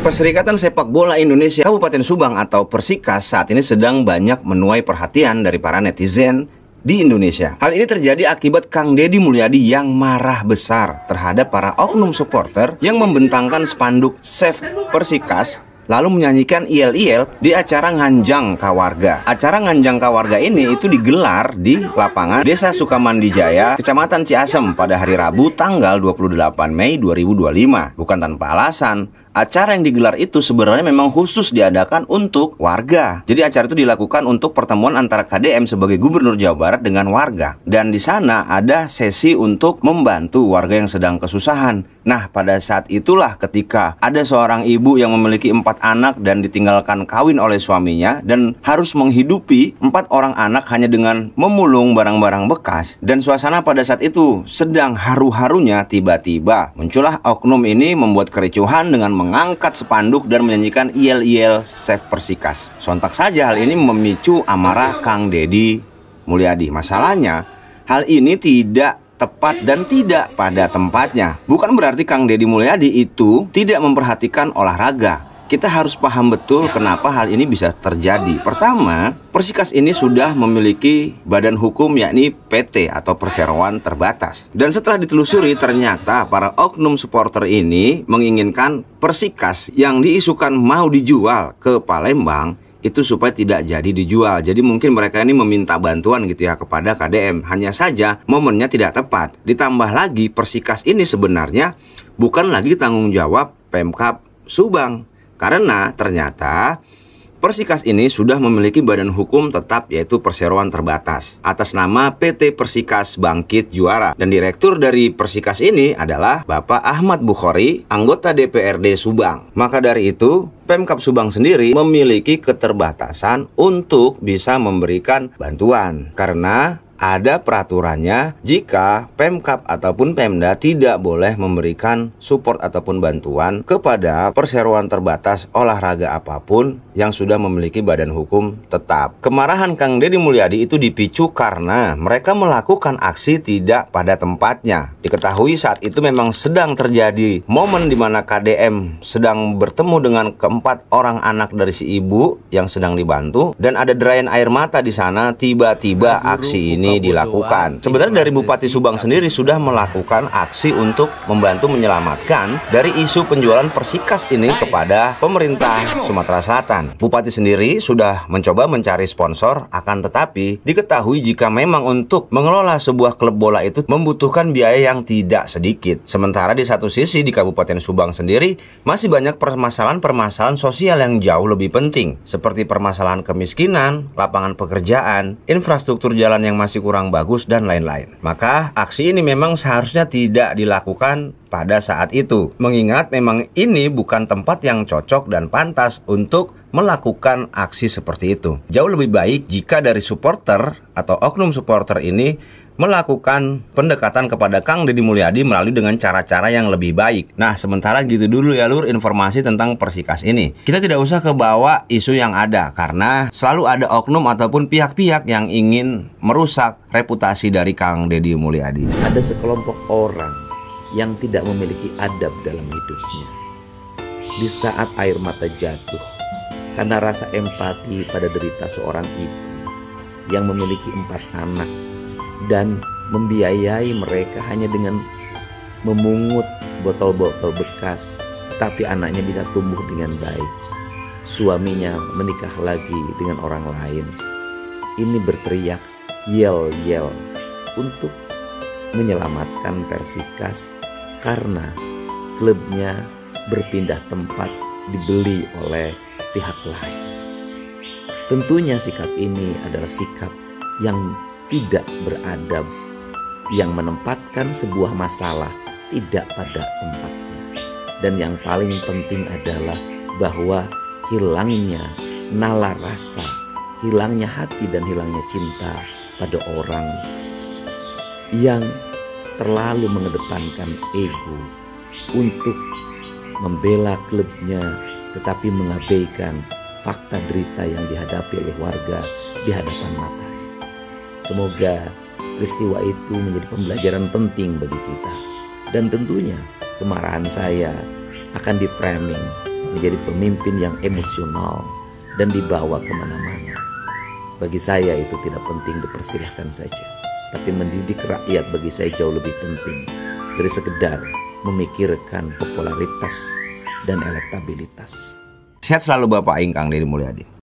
Perserikatan Sepak Bola Indonesia Kabupaten Subang atau Persikas saat ini sedang banyak menuai perhatian dari para netizen di Indonesia. Hal ini terjadi akibat Kang Deddy Mulyadi yang marah besar terhadap para oknum supporter yang membentangkan spanduk Save Persikas lalu menyanyikan IL-IL di acara Nganjang Kawarga. Acara Nganjang Kawarga ini itu digelar di lapangan Desa Sukamandijaya, Kecamatan Ciasem pada hari Rabu tanggal 28 Mei 2025. Bukan tanpa alasan, acara yang digelar itu sebenarnya memang khusus diadakan untuk warga. Jadi acara itu dilakukan untuk pertemuan antara KDM sebagai Gubernur Jawa Barat dengan warga. Dan di sana ada sesi untuk membantu warga yang sedang kesusahan. Nah, pada saat itulah ketika ada seorang ibu yang memiliki 4 anak dan ditinggalkan kawin oleh suaminya dan harus menghidupi 4 orang anak hanya dengan memulung barang-barang bekas. Dan suasana pada saat itu sedang haru-harunya, tiba-tiba muncullah oknum ini membuat kericuhan dengan mengangkat spanduk dan menyanyikan IL-IL Save Persikas. Sontak saja hal ini memicu amarah Kang Deddy Mulyadi. Masalahnya, hal ini tidak tepat dan tidak pada tempatnya. Bukan berarti Kang Deddy Mulyadi itu tidak memperhatikan olahraga. Kita harus paham betul kenapa hal ini bisa terjadi. Pertama, Persikas ini sudah memiliki badan hukum yakni PT atau Perseroan Terbatas. Dan setelah ditelusuri ternyata para oknum supporter ini menginginkan Persikas yang diisukan mau dijual ke Palembang itu supaya tidak jadi dijual. Jadi mungkin mereka ini meminta bantuan gitu ya kepada KDM. Hanya saja momennya tidak tepat. Ditambah lagi Persikas ini sebenarnya bukan lagi tanggung jawab Pemkab Subang. Karena ternyata Persikas ini sudah memiliki badan hukum tetap yaitu Perseroan Terbatas atas nama PT Persikas Bangkit Juara. Dan direktur dari Persikas ini adalah Bapak Ahmad Bukhari, anggota DPRD Subang. Maka dari itu Pemkab Subang sendiri memiliki keterbatasan untuk bisa memberikan bantuan karena ada peraturannya jika Pemkab ataupun Pemda tidak boleh memberikan support ataupun bantuan kepada perseroan terbatas olahraga apapun yang sudah memiliki badan hukum tetap. Kemarahan Kang Deddy Mulyadi itu dipicu karena mereka melakukan aksi tidak pada tempatnya. Diketahui saat itu memang sedang terjadi momen di mana KDM sedang bertemu dengan keempat orang anak dari si ibu yang sedang dibantu dan ada derayan air mata di sana. Tiba-tiba aksi ini dilakukan. Sebenarnya dari Bupati Subang sendiri sudah melakukan aksi untuk membantu menyelamatkan dari isu penjualan Persikas ini kepada pemerintah Sumatera Selatan. Bupati sendiri sudah mencoba mencari sponsor, akan tetapi diketahui jika memang untuk mengelola sebuah klub bola itu membutuhkan biaya yang tidak sedikit. Sementara di satu sisi di Kabupaten Subang sendiri masih banyak permasalahan-permasalahan sosial yang jauh lebih penting seperti permasalahan kemiskinan, lapangan pekerjaan, infrastruktur jalan yang masih kurang bagus dan lain-lain. Maka aksi ini memang seharusnya tidak dilakukan pada saat itu, mengingat memang ini bukan tempat yang cocok dan pantas untuk melakukan aksi seperti itu. Jauh lebih baik jika dari supporter atau oknum supporter ini melakukan pendekatan kepada Kang Deddy Mulyadi melalui dengan cara-cara yang lebih baik. Nah, sementara gitu dulu ya Lur informasi tentang Persikas ini. Kita tidak usah kebawa isu yang ada karena selalu ada oknum ataupun pihak-pihak yang ingin merusak reputasi dari Kang Deddy Mulyadi. Ada sekelompok orang yang tidak memiliki adab dalam hidupnya. Di saat air mata jatuh karena rasa empati pada derita seorang ibu yang memiliki 4 anak dan membiayai mereka hanya dengan memungut botol-botol bekas, tapi anaknya bisa tumbuh dengan baik. Suaminya menikah lagi dengan orang lain. Ini berteriak yel-yel untuk menyelamatkan Persikas karena klubnya berpindah tempat dibeli oleh pihak lain. Tentunya sikap ini adalah sikap yang tidak beradab, yang menempatkan sebuah masalah tidak pada tempatnya. Dan yang paling penting adalah bahwa hilangnya nalar rasa, hilangnya hati dan hilangnya cinta pada orang yang terlalu mengedepankan ego untuk membela klubnya tetapi mengabaikan fakta derita yang dihadapi oleh warga di hadapan mata. Semoga peristiwa itu menjadi pembelajaran penting bagi kita. Dan tentunya kemarahan saya akan di-framing menjadi pemimpin yang emosional dan dibawa kemana-mana. Bagi saya itu tidak penting, dipersilahkan saja. Tapi mendidik rakyat bagi saya jauh lebih penting dari sekedar memikirkan popularitas dan elektabilitas. Sehat selalu Bapak Aing Kang Deddy Mulyadi.